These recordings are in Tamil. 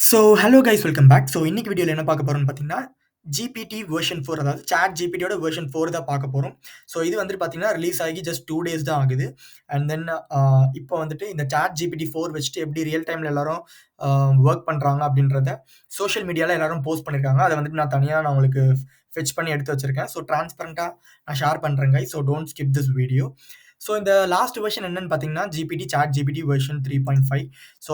So hello guys welcome back. So இன்னைக்கு வீடியோல என்ன பார்க்க போறோம்னு பார்த்தீங்கன்னா, GPT வெர்ஷன் 4 அதாவது ChatGPTயோட வெர்ஷன் 4 தான் பார்க்க போறோம். ஸோ இது வந்துட்டு பார்த்தீங்கன்னா, ரிலீஸ் ஆகி ஜஸ்ட் 2 டேஸ் தான் ஆகுது. அண்ட் தென் இப்போ வந்துட்டு இந்த ChatGPT-4 வச்சுட்டு எப்படி ரியல் டைம்ல எல்லாரும் வொர்க் பண்றாங்க அப்படின்றத சோஷியல் மீடியால எல்லாரும் போஸ்ட் பண்ணியிருக்காங்க. அத வந்துட்டு நான் உங்களுக்கு ஃபெட்ச் பண்ணி எடுத்து வச்சிருக்கேன். ஸோ டிரான்ஸ்பரன்ட்டா நான் ஷேர் பண்றேன் guys. So don't skip this video. So இந்த லாஸ்ட் வெர்ஷன் என்னன்னு பார்த்தீங்கன்னா, ChatGPT வெர்ஷன் 3.5. ஸோ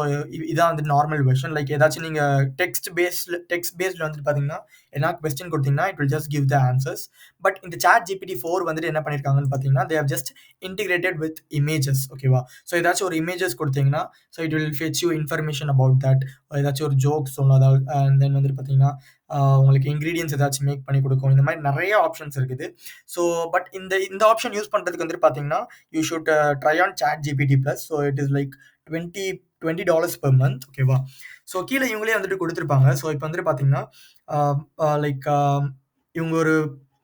இதான் வந்து நார்மல் வெர்ஷன். லைக் ஏதாச்சும் நீங்க டெக்ஸ்ட் பேஸ்ட்ல வந்துட்டு பார்த்தீங்கன்னா, எதனா கொஸ்டின் குடுத்தீங்கன்னா, it will just give the answers. But இந்த ChatGPT-4 வந்துட்டு என்ன பண்ணியிருக்காங்கன்னு பார்த்தீங்கன்னா, they have just integrated with images. ஓகேவா? ஸோ ஏதாச்சும் ஒரு இமேஜஸ் குடுத்தீங்கன்னா, so it will fetch you information about that. ஏதாச்சும் ஒரு ஜோக் சொல்லணும். அதாவது அண்ட் தென் வந்துட்டு பார்த்தீங்கன்னா, உங்களுக்கு இன்கிரீடியன்ட்ஸ் ஏதாச்சும் மேக் பண்ணி குடுக்கும். இந்த மாரி நெறைய ஆப்ஷன்ஸ் இருக்குது. ஸோ பட் இந்த இந்த ஆப்ஷன் யூஸ் பண்றதுக்கு வந்துட்டு பார்த்தீங்கன்னா, you should try on ChatGPT Plus. So it is like 20 $20 per month. ஓகேவா? ஸோ கீழ இவங்களே வந்துட்டு குடுத்துருப்பாங்க. ஸோ இப்ப வந்துட்டு பார்த்தீங்கன்னா, அ அ லைக் இவங்க ஒரு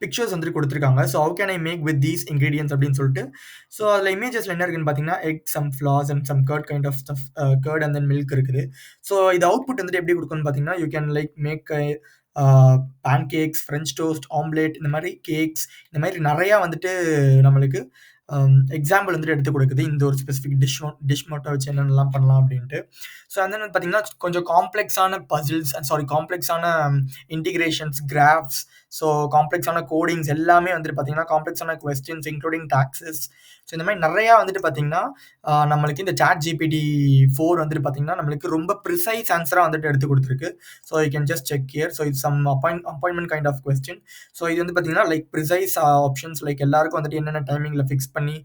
பிக்சர்ஸ் வந்துட்டு குடுத்துருக்காங்க. So how can I make with these ingredients அப்படின்னு சொல்லிட்டு. ஸோ அதுல இமேஜஸ்ல என்ன இருக்குன்னு பார்த்தீங்கன்னா, egg, some flours and some curd kind of stuff. Curd and then milk இருக்குது. ஸோ இது அவுட்புட் வந்துட்டு எப்படி குடுக்கும்னு பார்த்தீங்கன்னா, you can like make a pancakes, french toast, omelette இந்த மாரி கேக்ஸ் இந்த மாரி நெறையா வந்துட்டு நம்மளுக்கு எக்ஸாம்பிள் வந்துட்டு எடுத்து குடுக்குது. இந்த ஒரு ஸ்பெசிஃபிக் டிஷ் மட்டும் வச்சு என்னென்னலாம் பண்ணலாம் அப்டின்ட்டு. ஸோ அண்ட் தென் வந்து பார்த்தீங்கன்னா, கொஞ்சம் காம்ப்ளெக்ஸான பசில்ஸ் காம்ப்ளெக்ஸான இன்டிகிரேஷன்ஸ், கிராஃப்ஸ், ஸோ காம்ப்ளெக்ஸான கோடிங்ஸ் எல்லாமே வந்துட்டு பார்த்தீங்கன்னா, காம்ப்ளெக்ஸான கொஸ்டின்ஸ் இன்க்ளூடிங் டாக்ஸஸ். ஸோ இந்த மாரி நெறையா வந்துட்டு பார்த்தீங்கன்னா, நம்மளுக்கு இந்த ChatGPT-4 வந்துட்டு பார்த்தீங்கன்னா, நம்மளுக்கு ரொம்ப ப்ரிசைஸ் ஆன்ஸரா வந்துட்டு எடுத்து குடுத்துருக்கு. So you can just check here. So it's some appointment kind of question. ஸோ இது வந்து பார்த்தீங்கன்னா, லைக் ப்ரிசைஸ் ஆப்ஷன்ஸ் லைக் எல்லாருக்கும் வந்துட்டு என்னென்ன டைமிங்ல ஃபிக்ஸ் பண்ணி,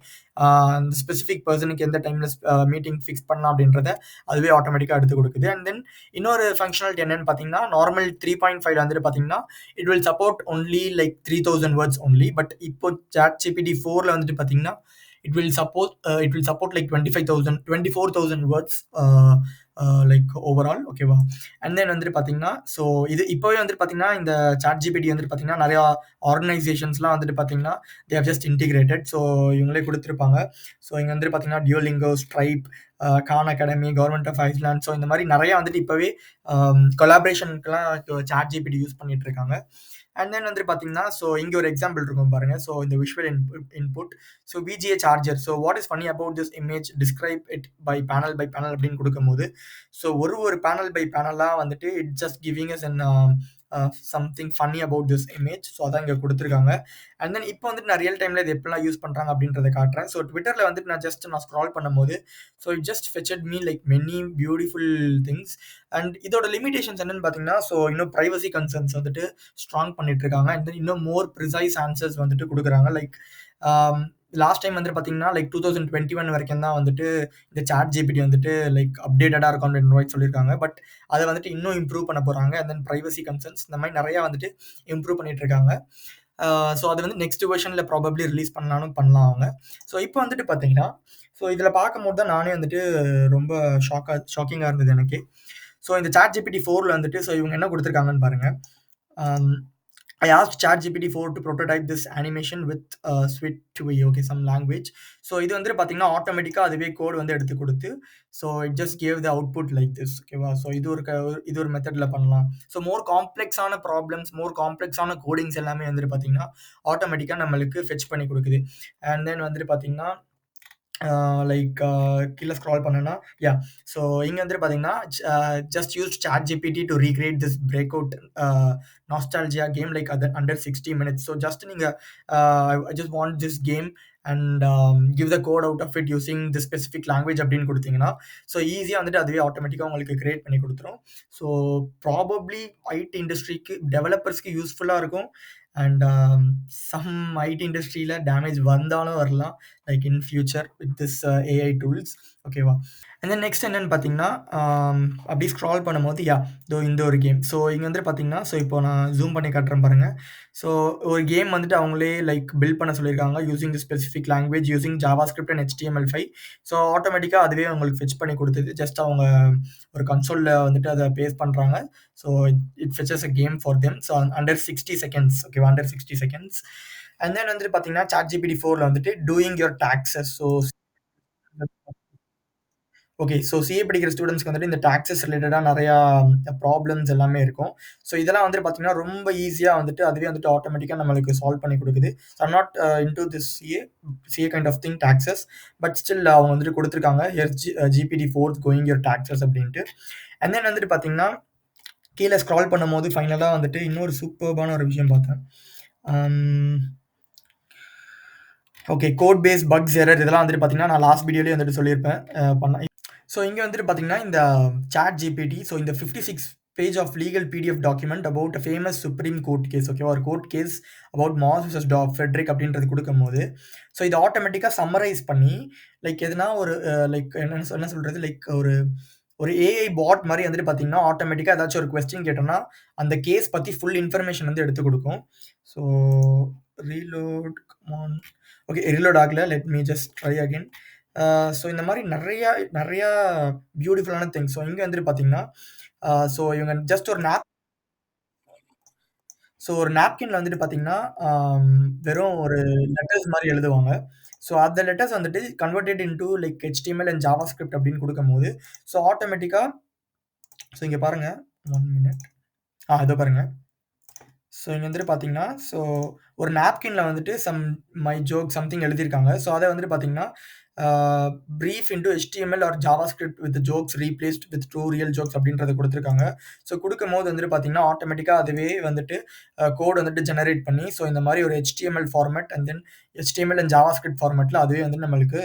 அந்த ஸ்பெசிஃபிக் பெர்சனுக்கு எந்த டைம்ல மீட்டிங் ஃபிக்ஸ் பண்ணலாம் அப்படின்றத அதுவே ஆட்டோமேட்டிக்கா எடுத்து குடுக்குது. அண்ட் தென் இன்னொரு ஃபங்ஷனாலிட்டி என்னன்னு பார்த்தீங்கன்னா, நார்மல் 3.5 வந்துட்டு பார்த்தீங்கன்னா, it will support only like 3000 words only. But இப்போ ChatGPT-4ல வந்துட்டு பார்த்தீங்கன்னா, it will support like 24,000 words like overall. ஓகேவா? அண்ட் தென் வந்துட்டு பார்த்தீங்கன்னா, ஸோ இது இப்பவே வந்துட்டு பார்த்தீங்கன்னா, இந்த ChatGPT வந்துட்டு பார்த்தீங்கன்னா, நெறையா ஆர்கனைசேஷன்ஸ்லாம் வந்துட்டு பார்த்தீங்கன்னா, they have just integrated. So இவங்களே குடுத்துருப்பாங்க. ஸோ இங்க வந்துட்டு பார்த்தீங்கன்னா, Duolingo, Stripe, Khan Academy, government of Iceland. So இந்த மாரி நெறையா வந்துட்டு இப்பவே கொலாபரேஷன்க்குலாம் ChatGPT யூஸ் பண்ணிட்டு இருக்காங்க. அண்ட் தென் வந்துட்டு பார்த்தீங்கன்னா, ஸோ இங்க ஒரு எக்ஸாம்பிள் இருக்கும் பாருங்க. ஸோ இந்த visual input. So VGA charger. So what is funny about this image? Describe it by panel அப்படின்னு குடுக்கும்போது, ஸோ ஒரு பேனல் பை பேனலா வந்துட்டு it just giving us something funny about this image. So அதான் இங்க குடுத்துருக்காங்க. அண்ட் தென் இப்போ வந்துட்டு நான் ரியல் டைம்ல இது எப்படிலாம் யூஸ் பண்றாங்க அப்படின்றத காட்டுறேன். ஸோ Twitterல வந்துட்டு நான் ஸ்க்ரால் பண்ணும்போது, so it just fetched me like many beautiful things. And இதோட லிமிடேஷன்ஸ் என்னன்னு பார்த்தீங்கன்னா, ஸோ இன்னும் பிரைவசி கன்சர்ன்ஸ் வந்துட்டு ஸ்ட்ராங் பண்ணிட்டு இருக்காங்க. அண்ட் தென் இன்னும் மோர் ப்ரிசைஸ் ஆன்சர்ஸ் வந்துட்டு குடுக்குறாங்க. லைக் லாஸ்ட் டைம் வந்துட்டு பார்த்தீங்கன்னா, லைக் 2021 வரைக்கும் தான் வந்துட்டு இந்த ChatGPT வந்துட்டு லைக் அப்டேட்டடா இருக்கும் அப்படின்ற மாரி சொல்லியிருக்காங்க. பட் அத வந்துட்டு இன்னும் இம்ப்ரூவ் பண்ண போறாங்க. அண்ட் தென் பிரைவசி கன்சர்ன்ஸ் இந்த மாரி நெறையா வந்துட்டு இம்ப்ரூவ் பண்ணிட்டு இருக்காங்க. ஸோ அது வந்து நெக்ஸ்ட் வெர்ஷன்ல ப்ராபப்ளி ரிலீஸ் பண்ணலாம்னு பண்ணலாம் அவங்க. ஸோ இப்போ வந்துட்டு பார்த்தீங்கன்னா, ஸோ இதில பார்க்கும்போது தான் நானே வந்துட்டு ரொம்ப ஷாக்கிங்கா இருந்தது எனக்கே. ஸோ இந்த ChatGPT-4ல வந்துட்டு ஸோ இவங்க என்ன குடுத்துருக்காங்கன்னு பாருங்க. அம் I asked ChatGPT-4 to prototype this animation with 𝘬𝘕𝘓, okay, some language. So இது வந்துட்டு பார்த்தீங்கன்னா, ஆட்டோமேட்டிக்கா அதுவே கோட் வந்து எடுத்து குடுத்து, so it just gave the output like this. ஓகேவா? ஸோ இது ஒரு மெத்தட்ல பண்ணலாம். ஸோ மோர் காம்ப்ளெக்ஸான ப்ராப்ளம்ஸ், மோர் காம்ப்ளெக்ஸான கோடிங்ஸ் எல்லாமே வந்துட்டு பார்த்தீங்கன்னா, ஆட்டோமேட்டிக்கா நம்மளுக்கு ஃபெட்ச் பண்ணி குடுக்குது. அண்ட் தென் வந்துட்டு பார்த்தீங்கன்னா, லைக் கீழ ஸ்க்ரால் பண்ணேன்னா, யாஹ்! ஸோ இங்க வந்துட்டு பார்த்தீங்கன்னா, just use ChatGPT to recreate this breakout nostalgia game like under 60 minutes. So just நீங்க I just want this game and give the code out of it using this specific language அப்படின்னு குடுத்தீங்கன்னா, ஸோ ஈஸியா வந்துட்டு அதுவே ஆட்டோமேட்டிக்கா உங்களுக்கு கிரியேட் பண்ணி குடுத்துரும். ஸோ ப்ராபப்ளி ஐடி இண்டஸ்ட்ரிக்கு டெவலப்பர்ஸ்க்கு யூஸ்ஃபுல்லா இருக்கும். அண்ட் சம் ஐடி இண்டஸ்ட்ரியில டேமேஜ் வந்தாலும் வரலாம். Like in future with this AI tools. ஓகேவா? அண்ட் தென் நெக்ஸ்ட் என்னன்னு பார்த்தீங்கன்னா, அப்படியே ஸ்க்ரால் பண்ணும்போது இதோ இந்த ஒரு கேம். ஸோ இங்க வந்துட்டு பார்த்தீங்கன்னா, ஸோ இப்போ நான் ஜூம் பண்ணி காட்டுறேன் பாருங்க. ஸோ ஒரு கேம் வந்துட்டு அவங்களே லைக் பில்ட் பண்ண சொல்லியிருக்காங்க. Using the specific language, using JavaScript and HTML5. So ஆட்டோமேட்டிக்கா அதுவே உங்களுக்கு ஃபெட்ச் பண்ணி குடுத்தது. ஜஸ்ட் அவங்க ஒரு கன்சோல்ல வந்துட்டு அத பேஸ்ட் பண்றாங்க. So it fetches a game for them. So under 60 seconds. ஓகேவா? Under 60 seconds. அண்ட் தென் வந்துட்டு பார்த்தீங்கன்னா, ChatGPT-4ல வந்துட்டு doing your taxes. So okay. So CA படிக்கிற ஸ்டூடண்ட்ஸ்க்கு வந்துட்டு இந்த டாக்ஸஸ் ரிலேட்டடா நெறையா ப்ராப்ளம்ஸ் எல்லாமே இருக்கும். ஸோ இதெல்லாம் வந்துட்டு பார்த்தீங்கன்னா, ரொம்ப ஈஸியா வந்துட்டு அதுவே வந்துட்டு ஆட்டோமேட்டிக்கா நம்மளுக்கு சால்வ் பண்ணி குடுக்குது. I am not into this CA kind of thing taxes. But still அவங்க வந்துட்டு குடுத்துருக்காங்க. Here GPT-4 going your taxes அப்டின்ட்டு. அண்ட் தென் வந்துட்டு பார்த்தீங்கன்னா, கீழ ஸ்க்ரால் பண்ணும்போது ஃபைனலா வந்துட்டு இன்னொரு சூப்பர்பான ஒரு விஷயம் பார்த்தேன். Um okay. Code base bugs error இதெல்லாம் வந்துட்டு பார்த்தீங்கன்னா, நான் லாஸ்ட் வீடியோலயே வந்துட்டு சொல்லியிருப்பேன். பண்ண ஸோ இங்க வந்துட்டு பார்த்தீங்கன்னா, இந்த ChatGPT ஸோ இந்த 56 page of legal PDF document about a famous supreme court case ஓகேவா? ஒரு court case about Mass versus Fedric அப்படின்றது குடுக்கும்போது, ஸோ இத ஆட்டோமேட்டிக்கா சம்மரைஸ் பண்ணி, லைக் எதுனா ஒரு லைக் என்ன சொல்றது? லைக் ஒரு ஒரு ஏஐ பாட் மாரி வந்துட்டு பார்த்தீங்கன்னா, ஆட்டோமேட்டிக்கா ஏதாச்சும் ஒரு கொஸ்டின் கேட்டோம்னா, அந்த கேஸ் பத்தி ஃபுல் இன்ஃபர்மேஷன் வந்து எடுத்துக் குடுக்கும். So reload come on. Okay reload ஆகல. Let me just try again. So இந்த மாரி நெறையா பியூட்டிஃபுல்லான திங்ஸ். ஸோ இங்க வந்துட்டு பார்த்தீங்கன்னா, ஸோ இவங்க ஜஸ்ட் ஒரு ஒரு நாப்கின்ல வந்துட்டு பார்த்தீங்கன்னா, வெறும் ஒரு லெட்டர்ஸ் மாரி எழுதுவாங்க. ஸோ அந்த லெட்டர்ஸ் வந்துட்டு converted into like HTML and JavaScript அப்படின்னு குடுக்கும்போது, ஸோ ஆட்டோமேட்டிக்கா ஸோ இங்க பாருங்க. 1 மினிட். இதோ பாருங்க. ஸோ இங்க வந்துட்டு பார்த்தீங்கன்னா, ஸோ ஒரு நாப்கின்ல வந்துட்டு மை ஜோக் சம்திங் எழுதியிருக்காங்க. ஸோ அத வந்துட்டு பார்த்தீங்கன்னா, a brief into HTML or JavaScript with jokes replaced with true real jokes அப்படின்றத குடுத்துருக்காங்க. ஸோ குடுக்கும்போது வந்துட்டு பார்த்தீங்கன்னா, ஆட்டோமேட்டிக்கா அதுவே வந்துட்டு கோட் வந்துட்டு ஜெனரேட் பண்ணி, ஸோ இந்த மாரி ஒரு HTML format and then HTML and JavaScript ஃபார்மேட்ல அதுவே வந்து நம்மளுக்கு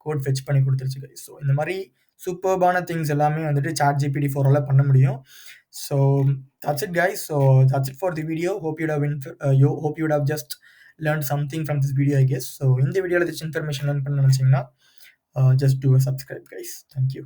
கோட் ஃபெட்ச் பண்ணி குடுத்துருச்சு கைஸ். ஸோ இந்த மாரி சூப்பர்பான திங்ஸ் எல்லாமே வந்துட்டு ChatGPT-4ஆல பண்ண முடியும். So that's it, guys. So that's it for the video. Hope you would have just learned something from this video, I guess. So in the video, this information learn பண்ண நினைச்சீங்கன்னா, just do a subscribe, guys. Thank you.